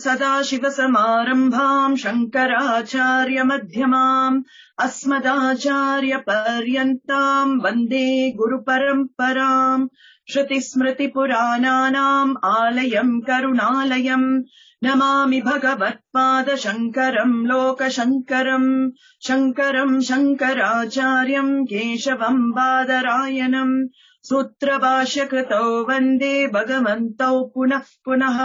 सदाशिवसमारम्भाम् शङ्कराचार्यमध्यमाम् अस्मदाचार्यपर्यन्ताम् वन्दे गुरुपरम्पराम् श्रुतिस्मृतिपुराणानाम् आलयम् करुणालयम् नमामि भगवत्पादशङ्करम् लोकशङ्करम् शङ्करम् शङ्कराचार्यम् केशवम् बादरायणम् सूत्रभाष्यकृतौ वन्दे भगवन्तौ पुनः पुनः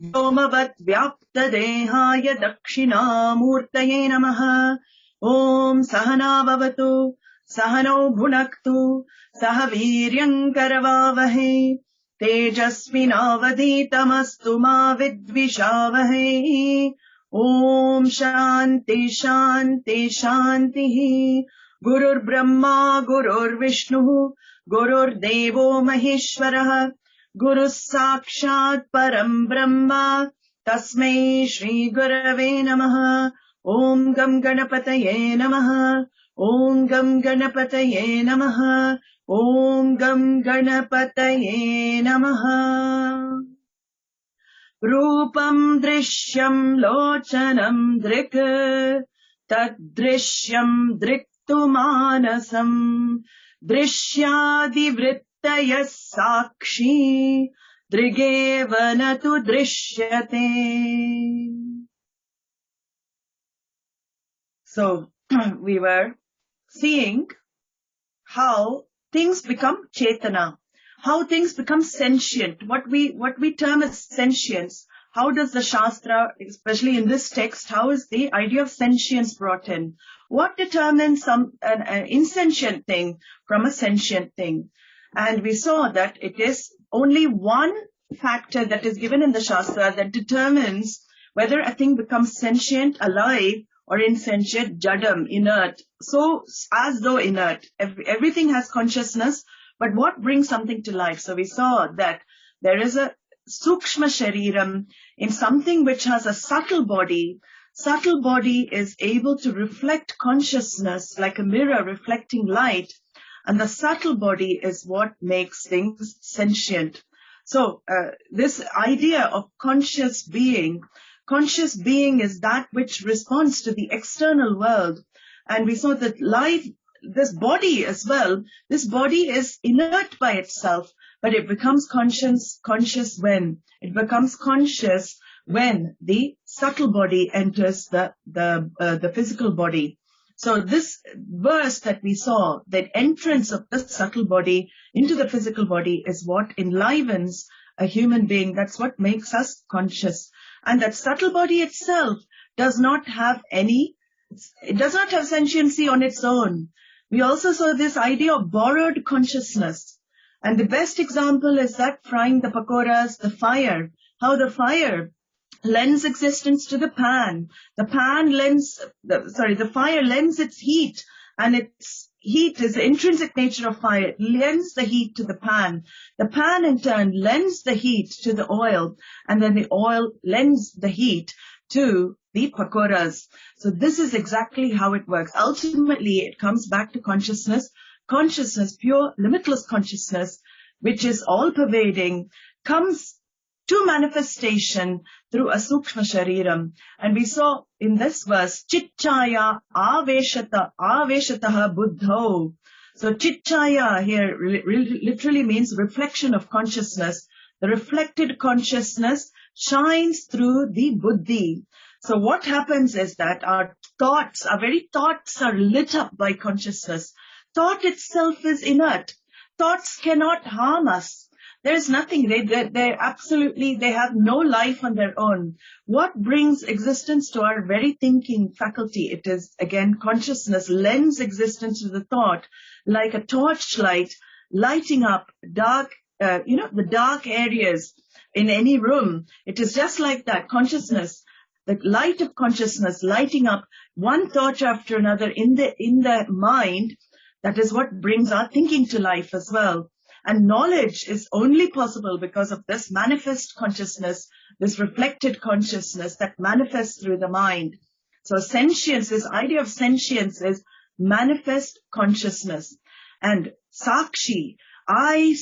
व्योमवत् व्याप्तदेहाय दक्षिणामूर्तये नमः। ॐ सहना भवतु सहनौ भुनक्तु सह वीर्यम् करवावहै तेजस्विनावधीतमस्तु मा विद्विषावहै। ॐ शान्ति शान्ति शान्तिः। गुरुर्ब्रह्मा गुरुर्विष्णुः गुरुर्देवो महेश्वरः गुरुः साक्षात् परम् ब्रह्म तस्मै श्रीगुरवे नमः। ॐ गं गणपतये नमः। ॐ गं गणपतये नमः। ॐ गं गणपतये नमः। रूपम् दृश्यम् लोचनम् दृक् तद्दृश्यम् दृक्तु मानसम् दृश्यादिवृत्तयः साक्षी दृगेव न तु दृश्यते. So we were seeing how things become chetana, how things become sentient, what we term as sentience. How does the Shastra, especially in this text, how is the idea of sentience brought in? What determines an insentient thing from a sentient thing? And we saw that it is only one factor that is given in the Shastra that determines whether a thing becomes sentient, alive, or insentient, jadam, inert. So, as though inert. Everything has consciousness, but what brings something to life? So we saw that there is a sukshma shariram in something which has a subtle body. Subtle body is able to reflect consciousness like a mirror reflecting light, and the subtle body is what makes things sentient. So this idea of conscious being is that which responds to the external world. And we saw that life, this body as well, this body is inert by itself, but it becomes conscious when? It becomes conscious when the subtle body enters the physical body. So this verse that we saw, the entrance of the subtle body into the physical body is what enlivens a human being. That's what makes us conscious. And that subtle body itself does not have sentiency on its own. We also saw this idea of borrowed consciousness. And the best example is that frying the pakoras, the fire, how the fire lends existence to the pan. The fire lends its heat, and its heat is the intrinsic nature of fire. It lends the heat to the pan. The pan in turn lends the heat to the oil, and then the oil lends the heat to the pakoras. So this is exactly how it works. Ultimately, it comes back to consciousness. Consciousness, pure, limitless consciousness, which is all-pervading, comes to manifestation through a sukshma shariram. And we saw in this verse, chitchaya aveshataha buddho. So chitchaya here literally means reflection of consciousness. The reflected consciousness shines through the buddhi. So what happens is that our very thoughts are lit up by consciousness. Thought itself is inert. Thoughts cannot harm us. There is nothing. They have no life on their own. What brings existence to our very thinking faculty? It is, again, consciousness lends existence to the thought like a torchlight lighting up the dark areas in any room. It is just like that. Consciousness, the light of consciousness lighting up one thought after another in the mind. That is what brings our thinking to life as well. And knowledge is only possible because of this manifest consciousness, this reflected consciousness that manifests through the mind. So sentience, this idea of sentience is manifest consciousness. And sakshi, I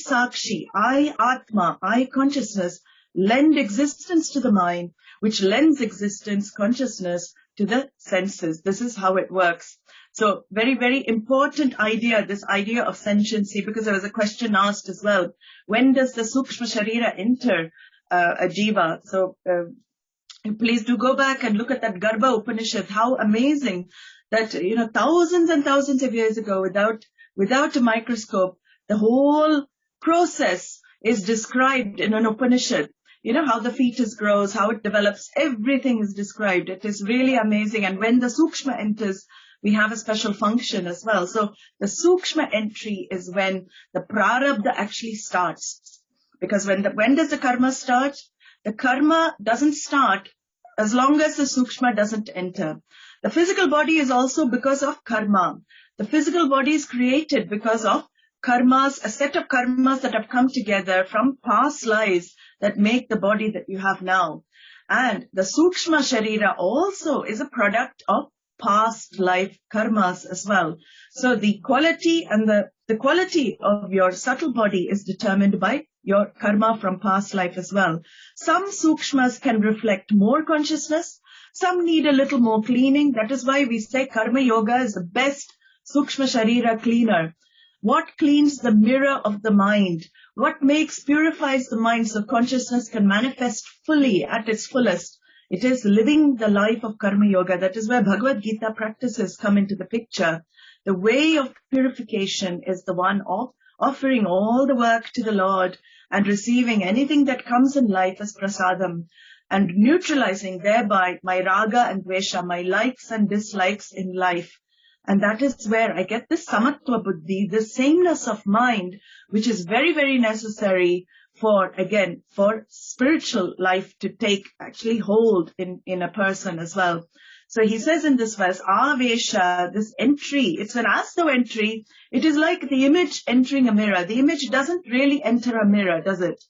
atma, I consciousness, lend existence to the mind, which lends existence, consciousness, to the senses. This is how it works. So very, very important idea, this idea of sentiency, because there was a question asked as well. When does the Sukshma Sharira enter a jiva? So please do go back and look at that Garbha Upanishad. How amazing that, thousands and thousands of years ago, without a microscope, the whole process is described in an Upanishad. How the fetus grows, how it develops, everything is described. It is really amazing. And when the Sukshma enters, we have a special function as well. So the Sukshma entry is when the Prarabdha actually starts. Because when does the karma start? The karma doesn't start as long as the Sukshma doesn't enter. The physical body is also because of karma. The physical body is created because of karmas, a set of karmas that have come together from past lives that make the body that you have now. And the Sukshma Sharira also is a product of past life karmas as well. So the quality and the quality of your subtle body is determined by your karma from past life as well. Some Sukshmas can reflect more consciousness. Some need a little more cleaning. That is why we say Karma Yoga is the best Sukshma Sharira cleaner. What cleans the mirror of the mind? What purifies the mind so consciousness can manifest fully at its fullest? It is living the life of Karma Yoga. That is where Bhagavad Gita practices come into the picture. The way of purification is the one of offering all the work to the Lord and receiving anything that comes in life as prasadam and neutralizing thereby my raga and dvesha, my likes and dislikes in life. And that is where I get this samatva buddhi, this sameness of mind, which is very, very necessary for spiritual life to take actually hold in a person as well. So he says in this verse, avesha, this entry, it's an as-though entry. It is like the image entering a mirror. The image doesn't really enter a mirror, does it?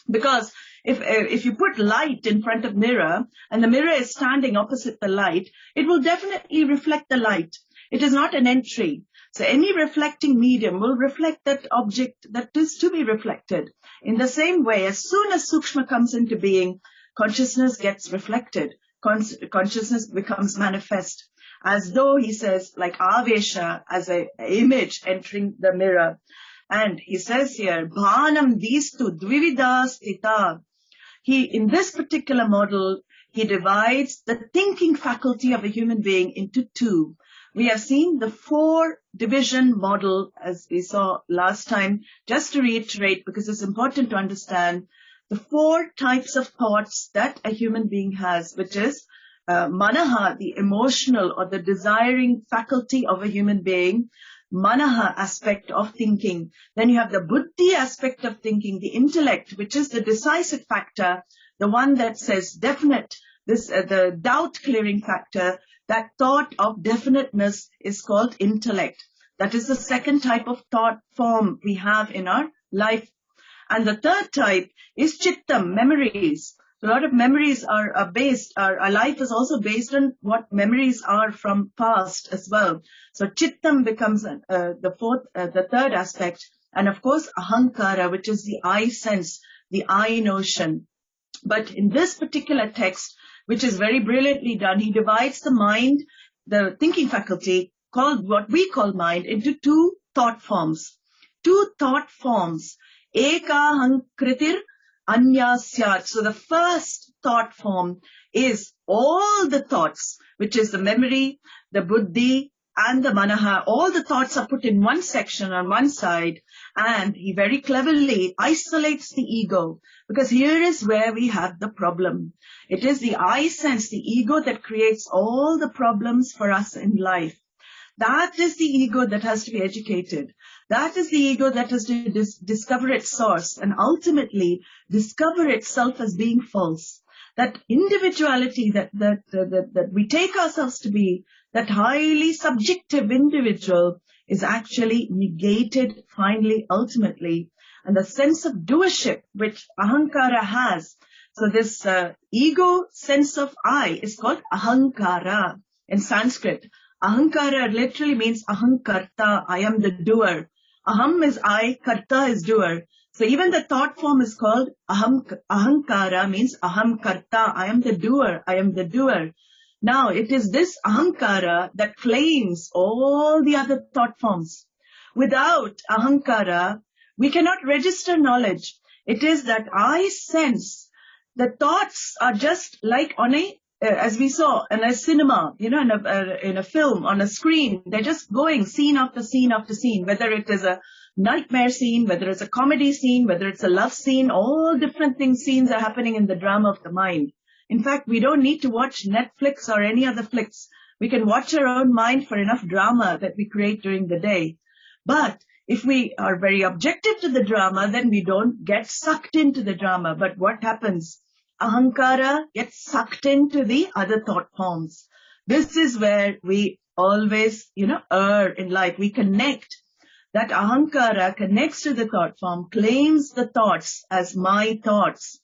Because if you put light in front of mirror and the mirror is standing opposite the light, it will definitely reflect the light. It is not an entry. So any reflecting medium will reflect that object that is to be reflected. In the same way, as soon as Sukshma comes into being, consciousness gets reflected. Consciousness becomes manifest. As though, he says, like avesha, as an image entering the mirror. And he says here, bhanam distu dvivida stita. In this particular model, he divides the thinking faculty of a human being into two. We have seen the 4-division model, as we saw last time, just to reiterate, because it's important to understand the 4 types of thoughts that a human being has, which is manaha, the emotional or the desiring faculty of a human being, manaha aspect of thinking. Then you have the buddhi aspect of thinking, the intellect, which is the decisive factor, the one that says definite, the doubt clearing factor. That thought of definiteness is called intellect. That is the second type of thought form we have in our life. And the third type is chittam, memories. A lot of memories are based, our life is also based on what memories are from past as well. So chittam becomes the third aspect. And of course, ahankara, which is the I sense, the I notion. But in this particular text, which is very brilliantly done, he divides the mind, the thinking faculty, called what we call mind, into 2 thought forms. 2 thought forms. Eka hankritir anyasyat. So the first thought form is all the thoughts, which is the memory, the buddhi, and the manaha. All the thoughts are put in one section on one side, and he very cleverly isolates the ego, because here is where we have the problem. It is the I sense, the ego, that creates all the problems for us in life. That is the ego that has to be educated. That is the ego that has to discover its source and ultimately discover itself as being false. That individuality that we take ourselves to be, that highly subjective individual, is actually negated finally, ultimately. and the sense of doership which ahankara has. So this ego sense of I is called ahankara in Sanskrit. Ahankara literally means ahankarta, I am the doer. Aham is I, karta is doer. So even the thought form is called ahankara, means aham karta, I am the doer, I am the doer. Now it is this ahankara that claims all the other thought forms. Without ahankara, we cannot register knowledge. It is that I sense the thoughts are just like on a, as we saw in a cinema, in a film, on a screen, they're just going scene after scene after scene, whether it is a nightmare scene, whether it's a comedy scene, whether it's a love scene, all different scenes are happening in the drama of the mind. In fact, we don't need to watch Netflix or any other flicks. We can watch our own mind for enough drama that we create during the day. But if we are very objective to the drama, then we don't get sucked into the drama. But what happens? Ahankara gets sucked into the other thought forms. This is where we always, err in life. We connect. That ahankara connects to the thought form, claims the thoughts as my thoughts.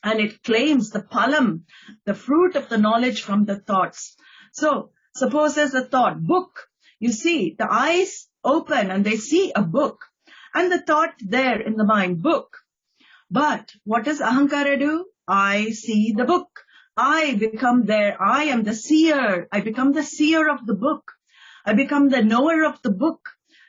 And it claims the palam, the fruit of the knowledge from the thoughts. So, suppose there's a thought, book. You see, the eyes open and they see a book. And the thought there in the mind, book. But what does ahankara do? I see the book. I become there. I am the seer. I become the seer of the book. I become the knower of the book.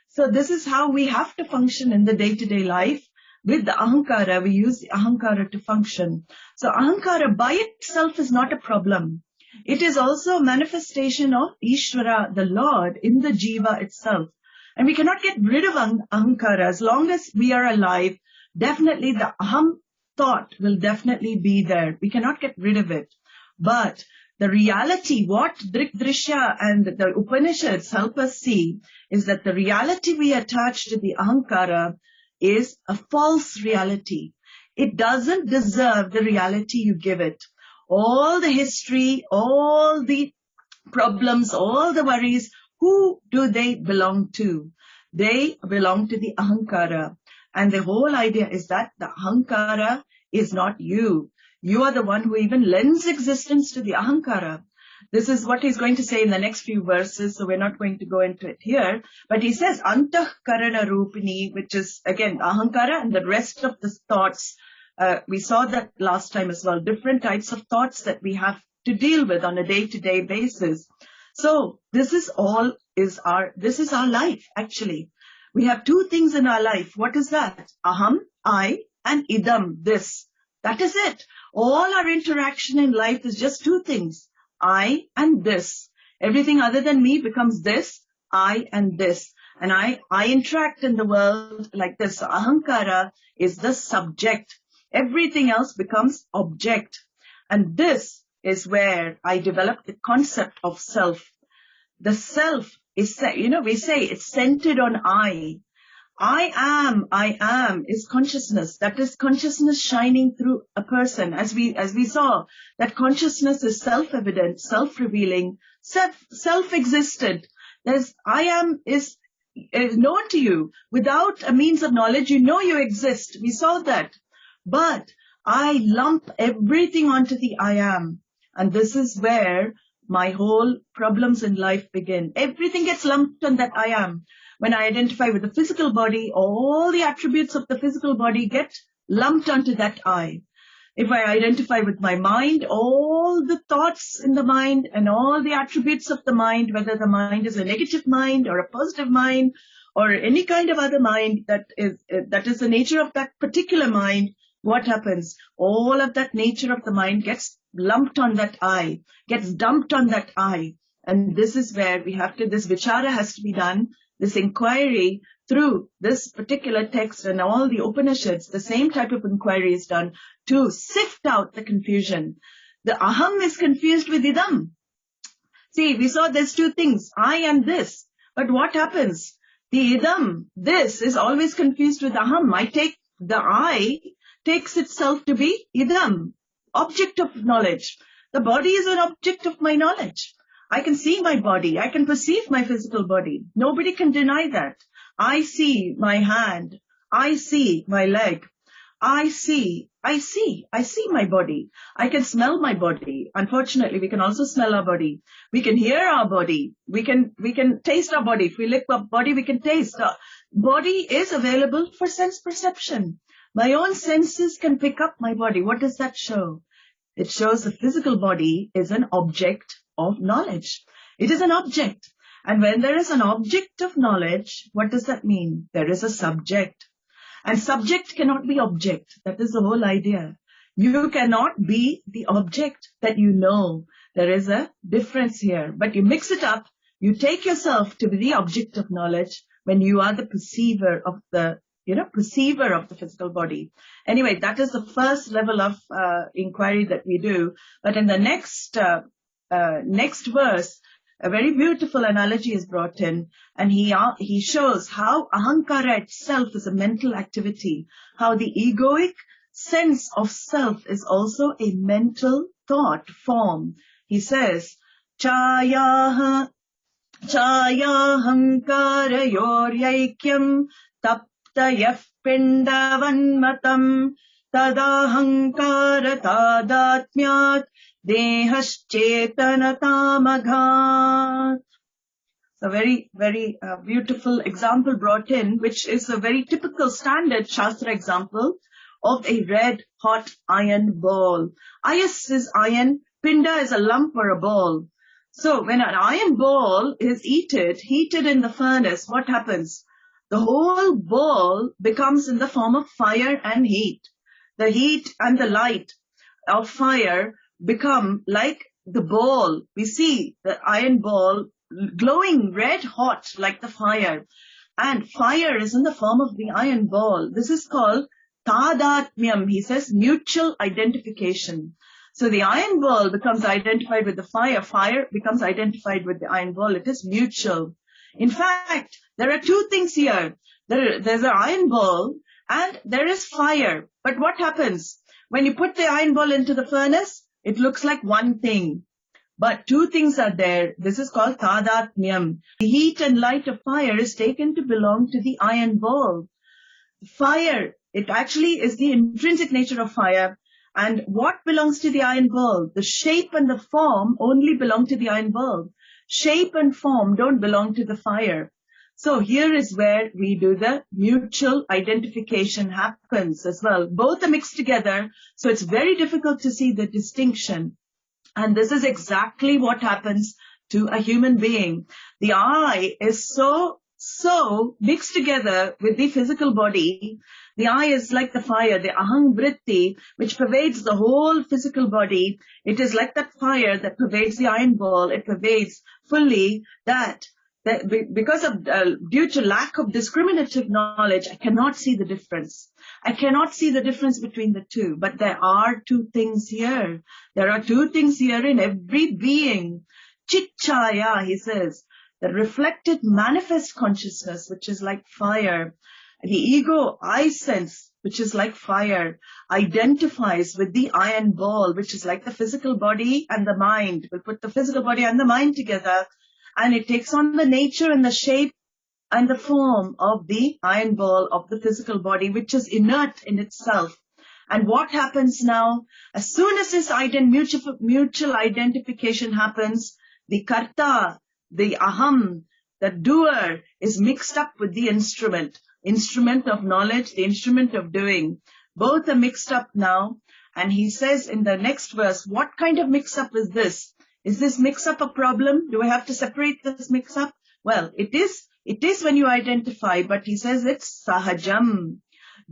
So this is how we have to function in the day-to-day life. With the ahankara, we use the ahankara to function. So ahankara by itself is not a problem. It is also a manifestation of Ishvara, the Lord, in the jiva itself. And we cannot get rid of ahankara. As long as we are alive, definitely the aham thought will definitely be there. We cannot get rid of it. But the reality, what Drig-Drishya and the Upanishads help us see, is that the reality we attach to the ahankara is a false reality. It doesn't deserve the reality you give it. All the history, all the problems, all the worries, who do they belong to? They belong to the ahankara. And the whole idea is that the ahankara is not you. You are the one who even lends existence to the ahankara. This is what he's going to say in the next few verses, so we're not going to go into it here. But he says, antah-karana rupini, which is, again, ahankara and the rest of the thoughts. We saw that last time as well, different types of thoughts that we have to deal with on a day-to-day basis. So this is our life, actually. We have two things in our life. What is that? Aham, I, and idam, this. That is it. All our interaction in life is just two things. I and this. Everything other than me becomes this, I and this. And I interact in the world like this. So ahankara is the subject. Everything else becomes object. And this is where I developed the concept of self. The self is, we say it's centered on I. I am is consciousness. That is consciousness shining through a person. As we saw, that consciousness is self-evident, self-revealing, self-existent. I am is known to you. Without a means of knowledge, you know you exist. We saw that. But I lump everything onto the I am. And this is where my whole problems in life begin. Everything gets lumped on that I am. When I identify with the physical body, all the attributes of the physical body get lumped onto that I. If I identify with my mind, all the thoughts in the mind and all the attributes of the mind, whether the mind is a negative mind or a positive mind or any kind of other mind that is the nature of that particular mind, what happens? All of that nature of the mind gets lumped on that I, gets dumped on that I. And this is where this vichara has to be done. This inquiry through this particular text and all the Upanishads, the same type of inquiry is done to sift out the confusion. The aham is confused with idam. See, we saw there's two things, I and this. But what happens? The idam, this, is always confused with aham. The I takes itself to be idam, object of knowledge. The body is an object of my knowledge. I can see my body. I can perceive my physical body. Nobody can deny that. I see my hand. I see my leg. I see my body. I can smell my body. Unfortunately, we can also smell our body. We can hear our body. We can taste our body. If we lick our body, we can taste. Our body is available for sense perception. My own senses can pick up my body. What does that show? It shows the physical body is an object of knowledge. It is an object. And when there is an object of knowledge, what does that mean? There is a subject. And subject cannot be object. That is the whole idea. You cannot be the object that you know. There is a difference here. But you mix it up. You take yourself to be the object of knowledge when you are the perceiver of the physical body. Anyway, that is the first level of inquiry that we do. But in the next verse, a very beautiful analogy is brought in, and he shows how ahankara itself is a mental activity, how the egoic sense of self is also a mental thought form. He says, Chayahankara yoryaikyam taptayah pindavanmatam tadahankara tadatmyat dehaschetanatamaghat. A very, very beautiful example brought in, which is a very typical standard Shastra example of a red hot iron ball. Ayas is iron, pinda is a lump or a ball. So when an iron ball is heated in the furnace, what happens? The whole ball becomes in the form of fire and heat. The heat and the light of fire become like the ball. We see the iron ball glowing red hot like the fire. And fire is in the form of the iron ball. This is called tadatmyam. He says mutual identification. So the iron ball becomes identified with the fire. Fire becomes identified with the iron ball. It is mutual. In fact, there are two things here. There's an iron ball and there is fire. But what happens? When you put the iron ball into the furnace, it looks like one thing. But two things are there. This is called tadatmyam. The heat and light of fire is taken to belong to the iron ball. Fire, it actually is the intrinsic nature of fire. And what belongs to the iron ball? The shape and the form only belong to the iron ball. Shape and form don't belong to the fire. So here is where we do the mutual identification happens as well. Both are mixed together, so it's very difficult to see the distinction. And this is exactly what happens to a human being. The I is so mixed together with the physical body. The I is like the fire, the aham vritti, which pervades the whole physical body. It is like that fire that pervades the iron ball. It pervades fully that because of due to lack of discriminative knowledge, I cannot see the difference. I cannot see the difference between the two. But there are two things here. There are two things here in every being. Chitchaya, he says, the reflected manifest consciousness, which is like fire. The ego, I sense, which is like fire, identifies with the iron ball, which is like the physical body and the mind. We'll put the physical body and the mind together, and it takes on the nature and the shape and the form of the iron ball of the physical body, which is inert in itself. And what happens now? As soon as this mutual identification happens, the karta, the aham, the doer, is mixed up with the instrument of knowledge, the instrument of doing. Both are mixed up now. And he says in the next verse, what kind of mix-up is this? Is this mix-up a problem? Do I have to separate this mix-up? Well, it is when you identify, but he says it's sahajam.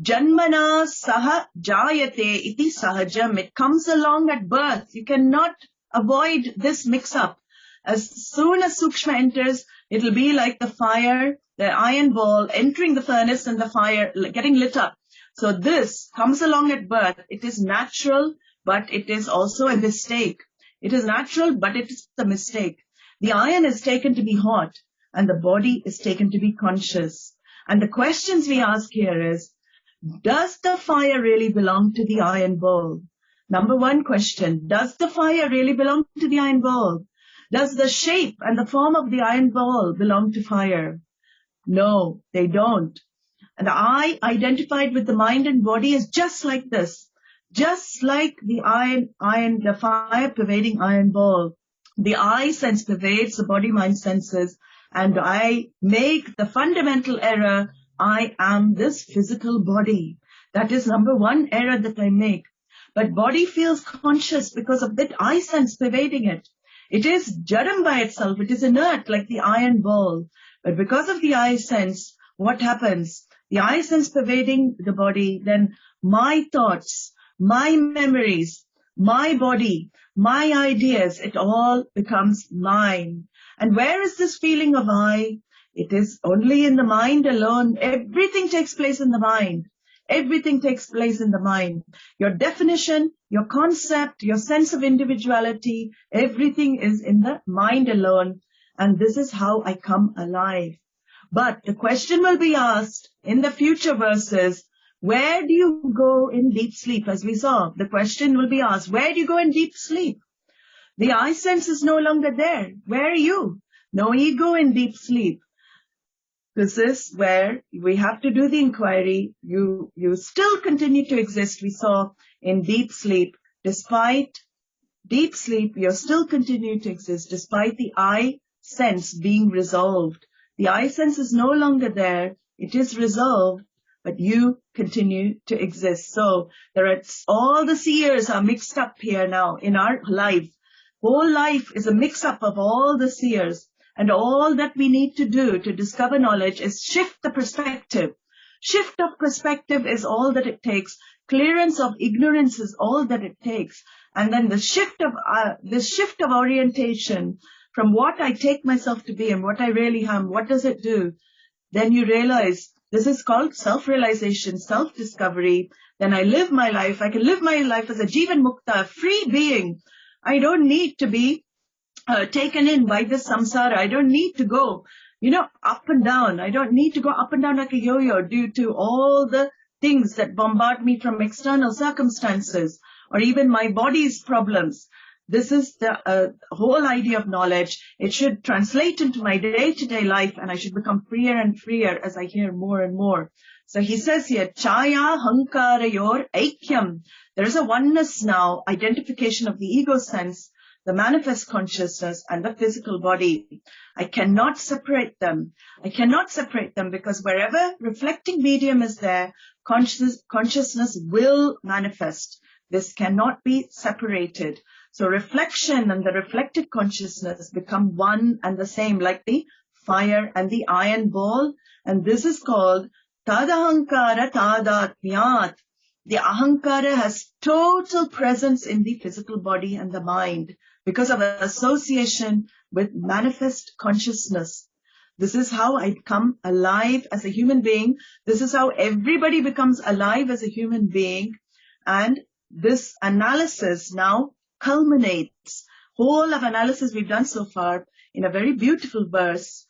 Janmana saha jayate iti sahajam. It comes along at birth. You cannot avoid this mix-up. As soon as Sukshma enters, it will be like the fire, the iron ball entering the furnace and the fire getting lit up. So this comes along at birth. It is natural, but it is also a mistake. It is natural, but it is a mistake. The iron is taken to be hot and the body is taken to be conscious. And the questions we ask here is, does the fire really belong to the iron ball? Number one question, does the fire really belong to the iron ball? Does the shape and the form of the iron ball belong to fire? No, they don't. And I identified with the mind and body as just like this, just like the the fire pervading iron ball. The I sense pervades the body-mind senses, and I make the fundamental error, I am this physical body. That is number one error that I make. But body feels conscious because of that I sense pervading it. It is jadam by itself. It is inert like the iron ball. But because of the I sense, what happens? The I sense pervading the body, then my thoughts, my memories, my body, my ideas, it all becomes mine. And where is this feeling of I? It is only in the mind alone. Everything takes place in the mind. Everything takes place in the mind. Your definition, your concept, your sense of individuality, everything is in the mind alone. And this is how I come alive. But the question will be asked in the future verses, where do you go in deep sleep? As we saw, the question will be asked, where do you go in deep sleep? The I sense is no longer there. Where are you? No ego in deep sleep. This is where we have to do the inquiry. You still continue to exist. We saw in deep sleep, despite deep sleep, you still continue to exist despite the I sense being resolved. The I sense is no longer there. It is resolved, but you continue to exist. So all the seers are mixed up here now in our life. Whole life is a mix-up of all the seers. And all that we need to do to discover knowledge is shift the perspective. Shift of perspective is all that it takes. Clearance of ignorance is all that it takes. And then the shift of orientation from what I take myself to be and what I really am, what does it do? Then you realize this is called self-realization, self-discovery. Then I live my life. I can live my life as a Jivan Mukta, a free being. I don't need to be taken in by this samsara. I don't need to go, up and down. I don't need to go up and down like a yo-yo due to all the things that bombard me from external circumstances or even my body's problems. This is the whole idea of knowledge. It should translate into my day-to-day life, and I should become freer and freer as I hear more and more. So he says here, Chaya Hankarayor Aikyam. There is a oneness now, identification of the ego sense, the manifest consciousness and the physical body. I cannot separate them. I cannot separate them because wherever reflecting medium is there, consciousness will manifest. This cannot be separated. So reflection and the reflected consciousness become one and the same, like the fire and the iron ball. And this is called Tadahankara Tadatmyat. The ahankara has total presence in the physical body and the mind because of association with manifest consciousness. This is how I come alive as a human being. This is how everybody becomes alive as a human being. And this analysis now culminates. Whole of analysis we've done so far in a very beautiful verse.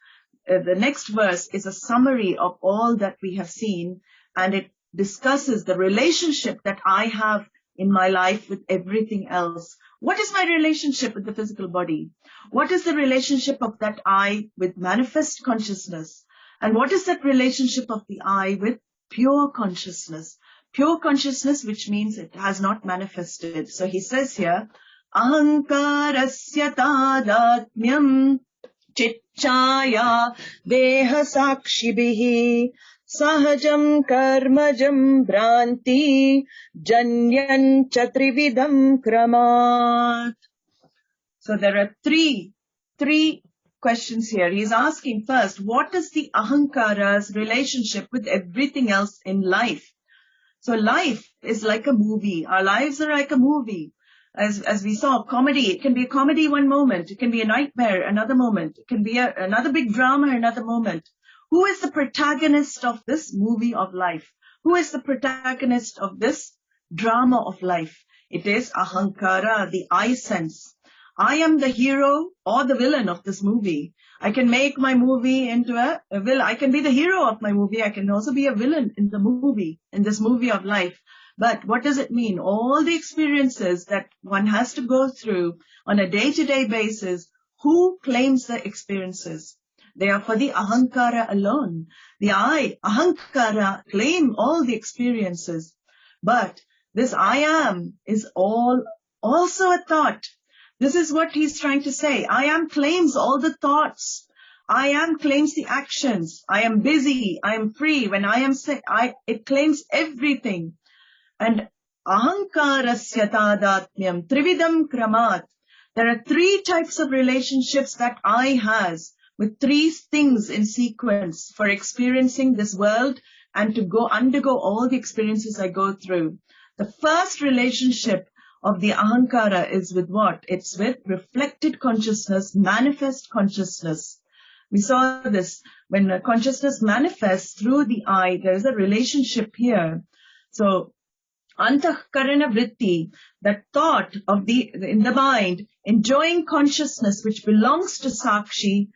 The next verse is a summary of all that we have seen, and it discusses the relationship that I have in my life with everything else. What is my relationship with the physical body? What is the relationship of that I with manifest consciousness? And what is that relationship of the I with pure consciousness? Pure consciousness, which means it has not manifested. So he says here, Ahankarasya tadatmyam chichaya deha sakshibihi sahajam karmajam bhranti janyan chatrividam kramat. So there are three questions here. He's asking first, what is the ahankara's relationship with everything else in life? So life is like a movie. Our lives are like a movie. As we saw, comedy, it can be a comedy one moment. It can be a nightmare another moment. It can be another big drama another moment. Who is the protagonist of this movie of life? Who is the protagonist of this drama of life? It is ahankara, the I sense. I am the hero or the villain of this movie. I can make my movie into a villain. I can be the hero of my movie. I can also be a villain in the movie, in this movie of life. But what does it mean? All the experiences that one has to go through on a day-to-day basis, who claims the experiences? They are for the ahankara alone. The I, ahankara, claim all the experiences. But this I am is also a thought. This is what he's trying to say. I am claims all the thoughts. I am claims the actions. I am busy. I am free. When I am sick, it claims everything. And ahankarasya tadatmyam trividam kramat. There are 3 types of relationships that I has with 3 things in sequence for experiencing this world and to undergo all the experiences I go through. The first relationship of the ahankara is with what? It's with reflected consciousness, manifest consciousness. We saw this when consciousness manifests through the I, there is a relationship here. So, antahkarana vritti, that thought of in the mind, enjoying consciousness which belongs to Sakshi,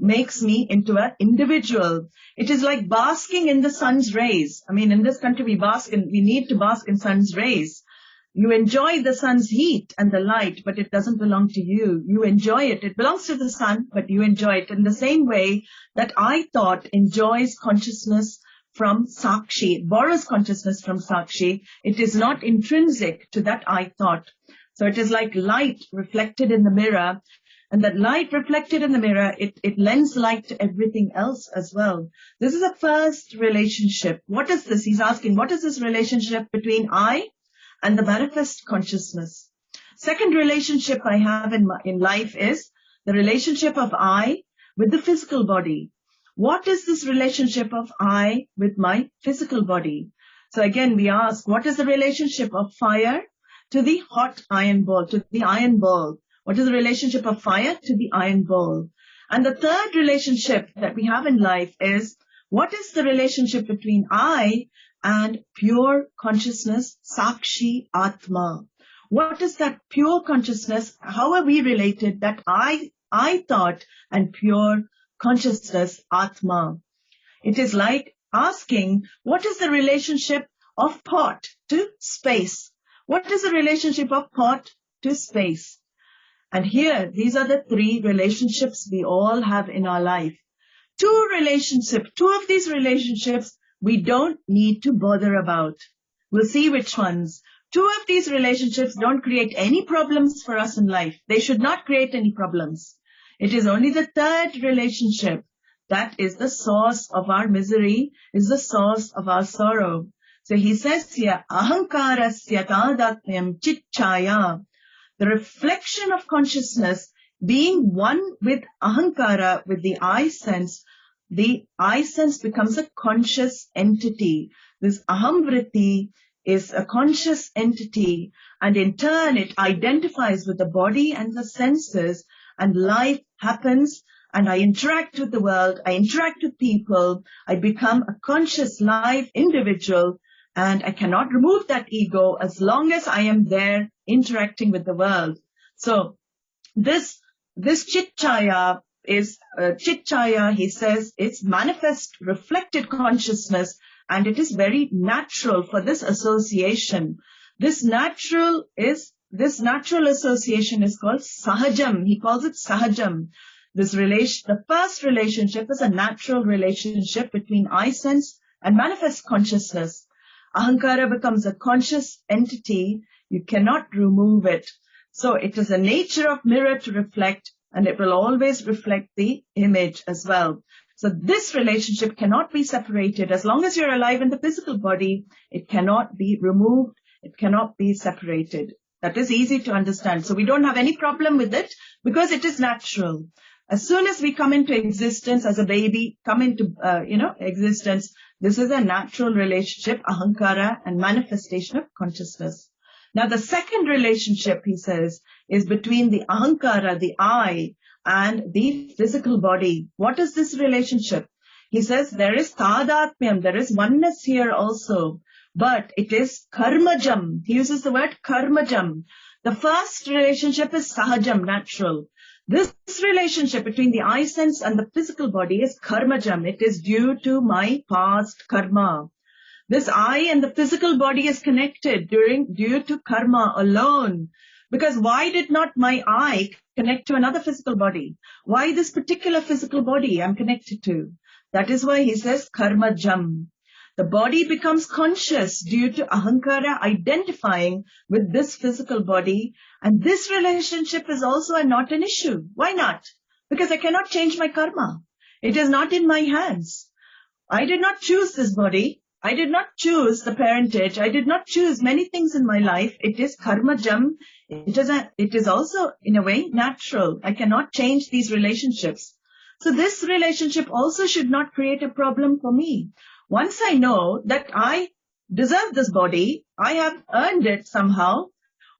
makes me into an individual. It is like basking in the sun's rays. I mean, in this country we need to bask in sun's rays. You enjoy the sun's heat and the light, but it doesn't belong to you. You enjoy it. It belongs to the sun, but you enjoy it in the same way that I thought enjoys consciousness from Sakshi. It borrows consciousness from Sakshi. It is not intrinsic to that I thought. So it is like light reflected in the mirror. And that light reflected in the mirror, it lends light to everything else as well. This is the first relationship. What is this? He's asking, what is this relationship between I and the manifest consciousness? Second relationship I have in life is the relationship of I with the physical body. What is this relationship of I with my physical body? So again, we ask, what is the relationship of fire to the hot iron ball, to the iron ball? What is the relationship of fire to the iron ball? And the third relationship that we have in life is, what is the relationship between I and pure consciousness, Sakshi Atma? What is that pure consciousness? How are we related, that I thought and pure consciousness, Atma? It is like asking, what is the relationship of pot to space? What is the relationship of pot to space? And here, these are the 3 relationships we all have in our life. 2 of these relationships we don't need to bother about. We'll see which ones. 2 of these relationships don't create any problems for us in life. They should not create any problems. It is only the third relationship that is the source of our misery, is the source of our sorrow. So he says here, ahankarasya tadatmyam chitchaya. The reflection of consciousness being one with ahankara, with the I sense becomes a conscious entity. This ahamvritti is a conscious entity, and in turn it identifies with the body and the senses, and life happens, and I interact with the world, I interact with people, I become a conscious live individual, and I cannot remove that ego as long as I am there interacting with the world. So this chitchaya is, he says, it's manifest, reflected consciousness, and it is very natural for this association. This natural association is called sahajam. He calls it sahajam. The first relationship is a natural relationship between I sense and manifest consciousness. Ahankara becomes a conscious entity. You cannot remove it. So it is a nature of mirror to reflect, and it will always reflect the image as well. So this relationship cannot be separated. As long as you're alive in the physical body, it cannot be removed. It cannot be separated. That is easy to understand. So we don't have any problem with it because it is natural. As soon as we come into existence as a baby, come into, existence, this is a natural relationship, ahankara, and manifestation of consciousness. Now, the second relationship, he says, is between the ahankara, the I, and the physical body. What is this relationship? He says there is tadatmyam, there is oneness here also, but it is karmajam. He uses the word karmajam. The first relationship is sahajam, natural. This relationship between the I sense and the physical body is karmajam. It is due to my past karma. This I and the physical body is connected due to karma alone. Because why did not my eye connect to another physical body? Why this particular physical body I'm connected to? That is why he says karma jam. The body becomes conscious due to ahankara identifying with this physical body. And this relationship is also not an issue. Why not? Because I cannot change my karma. It is not in my hands. I did not choose this body. I did not choose the parentage. I did not choose many things in my life. It is karma jam. It is also, in a way, natural. I cannot change these relationships. So this relationship also should not create a problem for me. Once I know that I deserve this body, I have earned it somehow,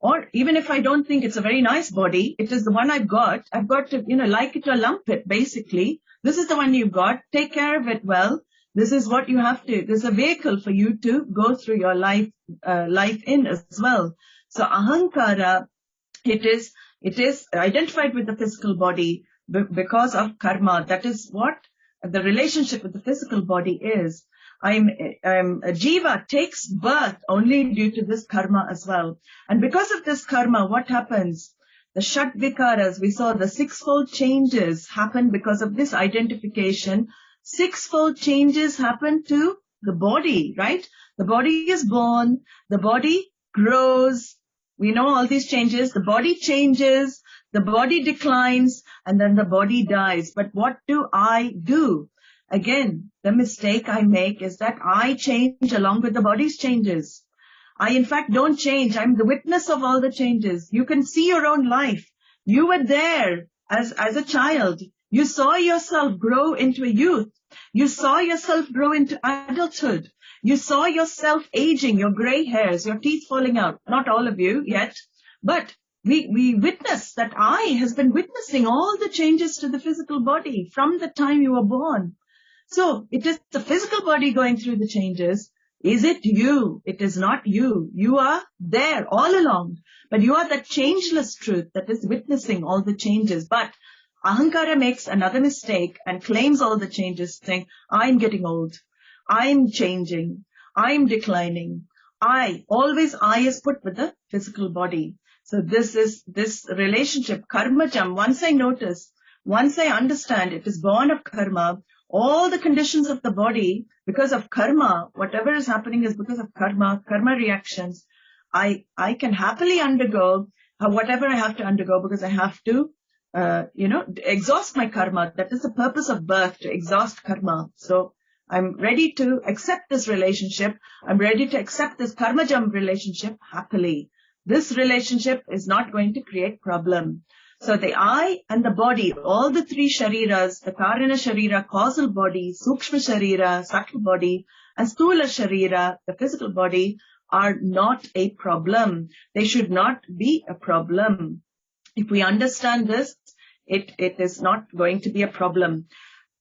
or even if I don't think it's a very nice body, it is the one I've got to, like it or lump it, basically. This is the one you've got. Take care of it well. This is what you have to, there's a vehicle for you to go through your life in as well. So ahankara, it is identified with the physical body because of karma. That is what the relationship with the physical body is. A jiva takes birth only due to this karma as well. And because of this karma, what happens? The shat vikaras, we saw the sixfold changes happen because of this identification. Sixfold changes happen to the body, right? The body is born, the body grows. We know all these changes. The body changes, the body declines, and then the body dies. But what do I do? Again, the mistake I make is that I change along with the body's changes. I, in fact, don't change. I'm the witness of all the changes. You can see your own life. You were there as a child. You saw yourself grow into a youth. You saw yourself grow into adulthood. You saw yourself aging, your gray hairs, your teeth falling out. Not all of you yet, but we witness that eye has been witnessing all the changes to the physical body from the time you were born. So it is the physical body going through the changes. Is it you? It is not you. You are there all along, but you are that changeless truth that is witnessing all the changes. But ahankara makes another mistake and claims all the changes, saying, I'm getting old. I'm changing. I'm declining. I is put with the physical body. So this relationship, karma jam, once I understand it is born of karma, all the conditions of the body, because of karma, whatever is happening is because of karma reactions. I can happily undergo whatever I have to undergo because I have to, exhaust my karma. That is the purpose of birth, to exhaust karma. So I'm ready to accept this relationship. I'm ready to accept this karma jam relationship happily. This relationship is not going to create problem. So the eye and the body, all the three shariras, the karana sharira, causal body, sukshma sharira, subtle body, and sthula sharira, the physical body, are not a problem. They should not be a problem. If we understand this, it is not going to be a problem.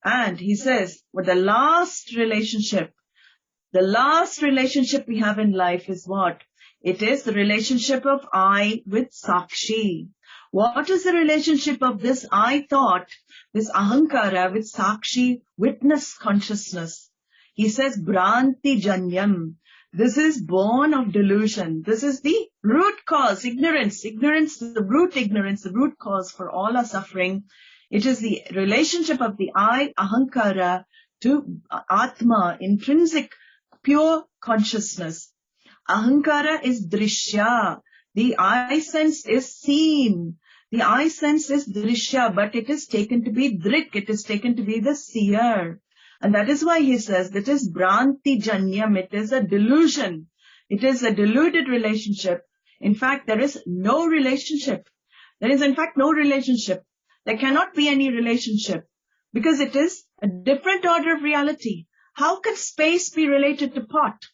And he says, well, the last relationship we have in life is what? It is the relationship of I with Sakshi. What is the relationship of this I thought, this ahankara with Sakshi, witness consciousness? He says, Bhranti Janyam. This is born of delusion. This is the root cause, ignorance, the root cause for all our suffering. It is the relationship of the I, ahankara, to Atma, intrinsic, pure consciousness. Ahankara is drishya. The eye sense is seen. The eye sense is drishya, but it is taken to be drik. It is taken to be the seer. And that is why he says that is Bhranti Janyam. It is a delusion. It is a deluded relationship. In fact, there is no relationship. There is in fact no relationship. There cannot be any relationship because it is a different order of reality. How can space be related to pot?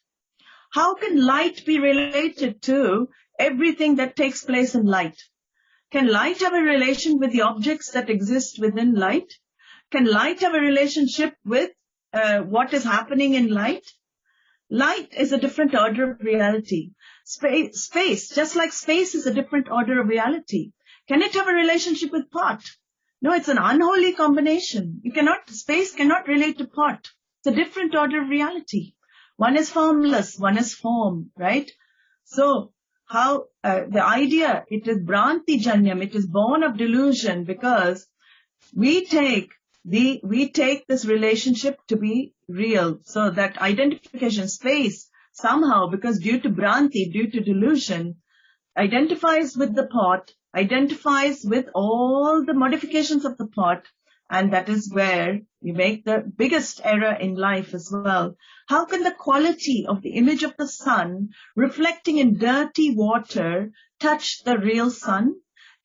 How can light be related to everything that takes place in light? Can light have a relation with the objects that exist within light? Can light have a relationship with what is happening in light? Light is a different order of reality. Space, just like space is a different order of reality. Can it have a relationship with pot? No, it's an unholy combination. Space cannot relate to pot. It's a different order of reality. One is formless, one is form, right? So, how the idea, it is Bhranti Janyam, it is born of delusion, because we take this relationship to be real. So that identification space somehow, because due to Bhranti, due to delusion, identifies with the pot, identifies with all the modifications of the pot, and that is where you make the biggest error in life as well. How can the quality of the image of the sun reflecting in dirty water touch the real sun?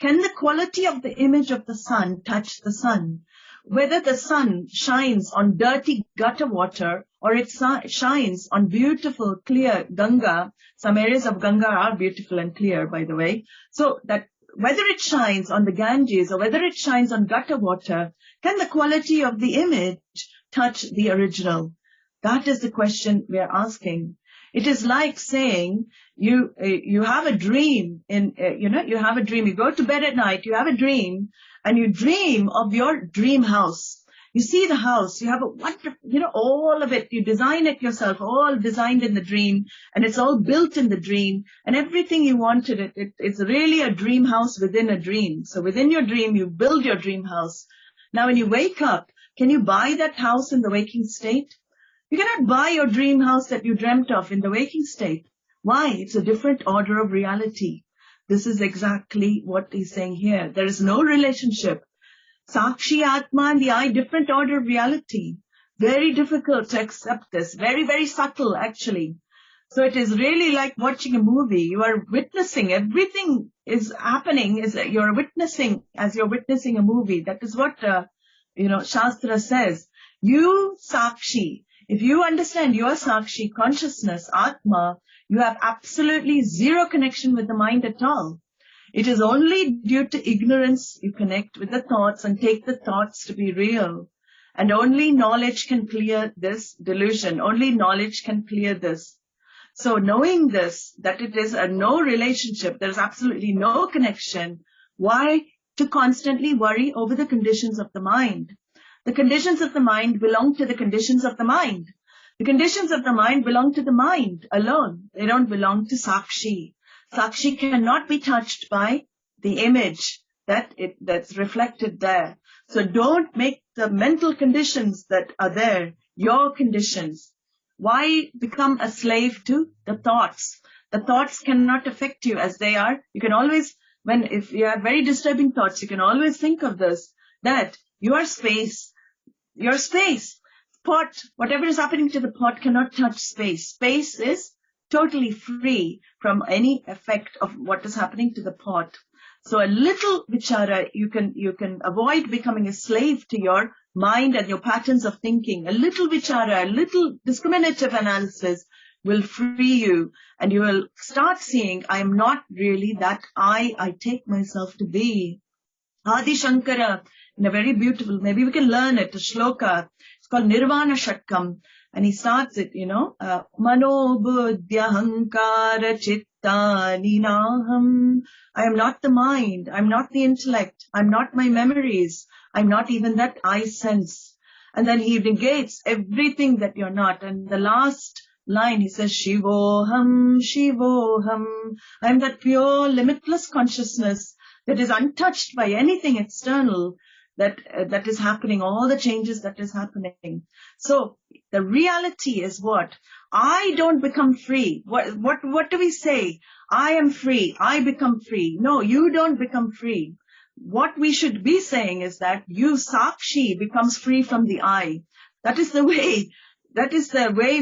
Can the quality of the image of the sun touch the sun? Whether the sun shines on dirty gutter water or it shines on beautiful, clear Ganga. Some areas of Ganga are beautiful and clear, by the way. So that whether it shines on the Ganges or whether it shines on gutter water, can the quality of the image touch the original? That is the question we are asking. It is like saying you have a dream you have a dream. You go to bed at night, you have a dream, and you dream of your dream house. You see the house, you have a wonderful, all of it, you design it yourself, all designed in the dream, and it's all built in the dream, and everything you wanted, it's really a dream house within a dream. So within your dream, you build your dream house. Now when you wake up, can you buy that house in the waking state? You cannot buy your dream house that you dreamt of in the waking state. Why? It's a different order of reality. This is exactly what he's saying here. There is no relationship. Sakshi, Atma and the I, different order of reality. Very difficult to accept this. Very, very subtle, actually. So it is really like watching a movie. You are witnessing. Everything is happening. You're witnessing as you're witnessing a movie. That is what, Shastra says. You, Sakshi, if you understand your Sakshi, consciousness, Atma, you have absolutely zero connection with the mind at all. It is only due to ignorance you connect with the thoughts and take the thoughts to be real. And only knowledge can clear this delusion. Only knowledge can clear this. So knowing this, that it is a no relationship, there is absolutely no connection, why to constantly worry over the conditions of the mind? The conditions of the mind belong to the conditions of the mind. The conditions of the mind belong to the mind alone. They don't belong to Sakshi. Sakshi cannot be touched by the image that's reflected there. So don't make the mental conditions that are there your conditions. Why become a slave to the thoughts? The thoughts cannot affect you as they are. You can always, if you have very disturbing thoughts, you can always think of this, that your space, pot, whatever is happening to the pot cannot touch space. Space is totally free from any effect of what is happening to the pot. So a little vichara, you can avoid becoming a slave to your mind and your patterns of thinking. A little vichara, a little discriminative analysis will free you, and you will start seeing, I am not really that I take myself to be. Adi Shankara, in a very beautiful, maybe we can learn it, a shloka. It's called Nirvana Shatkam. And he starts it, Mano buddhya hankara chitta ninaham. I am not the mind. I'm not the intellect. I'm not my memories. I'm not even that I sense. And then he negates everything that you're not. And the last line, he says, Shivoham, Shivoham. I am that pure, limitless consciousness that is untouched by anything external that is happening, all the changes that is happening. So the reality is what? I don't become free. What do we say? I am free. I become free. No, you don't become free. What we should be saying is that you, Sakshi, becomes free from the I. That is the way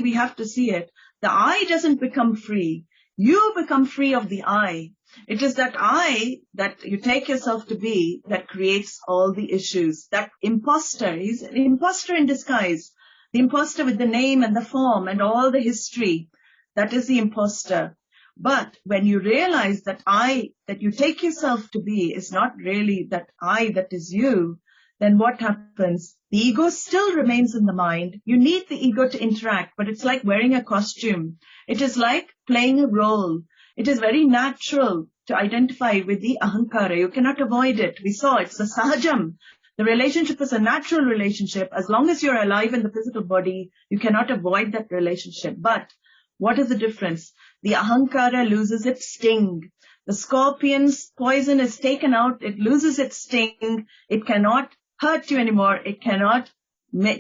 we have to see it. The I doesn't become free. You become free of the I. It is that I that you take yourself to be that creates all the issues. That imposter, he's an imposter in disguise. The imposter with the name and the form and all the history. That is the imposter. But when you realize that I that you take yourself to be is not really that I that is you, then what happens? The ego still remains in the mind. You need the ego to interact, but it's like wearing a costume. It is like playing a role. It is very natural to identify with the ahankara. You cannot avoid it. We saw it's a sahajam. The relationship is a natural relationship. As long as you're alive in the physical body, you cannot avoid that relationship. But what is the difference? the ahankara loses its sting. The scorpion's poison is taken out, it loses its sting, it cannot hurt you anymore, it cannot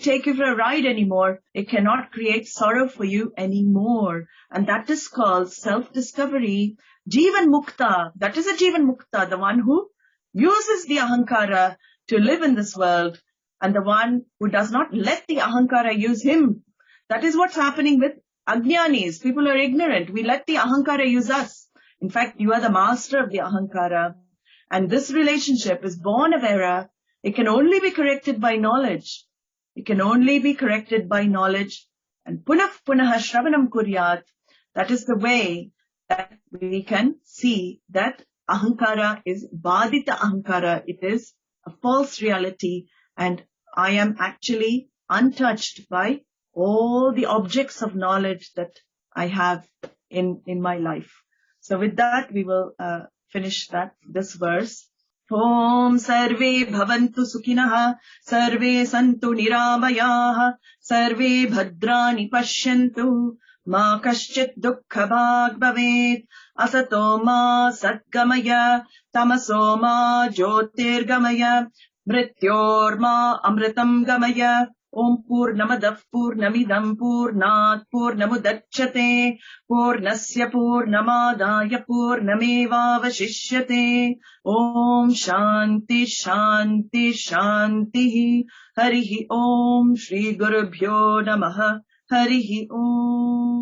take you for a ride anymore, it cannot create sorrow for you anymore. And that is called self-discovery. Jivan Mukta, that is a Jivan Mukta, the one who uses the ahankara to live in this world, and the one who does not let the ahankara use him. That is what's happening with ajnanis. People are ignorant. We let the ahankara use us. In fact, you are the master of the ahankara. And this relationship is born of error. It can only be corrected by knowledge. It can only be corrected by knowledge. And punah shravanam kuryat. That is the way that we can see that ahankara is badita ahankara. It is a false reality. And I am actually untouched by all the objects of knowledge that I have in my life. So with that, we will finish this verse. Om sarve bhavantu sukhinah, sarve santu niramayah, sarve bhadrani pashyantu, ma kaschit dukkha bhag bhavet, asato ma satgamaya, tamaso ma jyotirgamaya, mrityor ma amritam gamaya. Om Purnamadav Purnamidam Purnat Purnamudachyate Purnasya Purnamadaya Purnamevavashishyate. Om Shanti Shanti Shanti. Harihi Om Shri Gurubhyo Namaha. Harihi Om.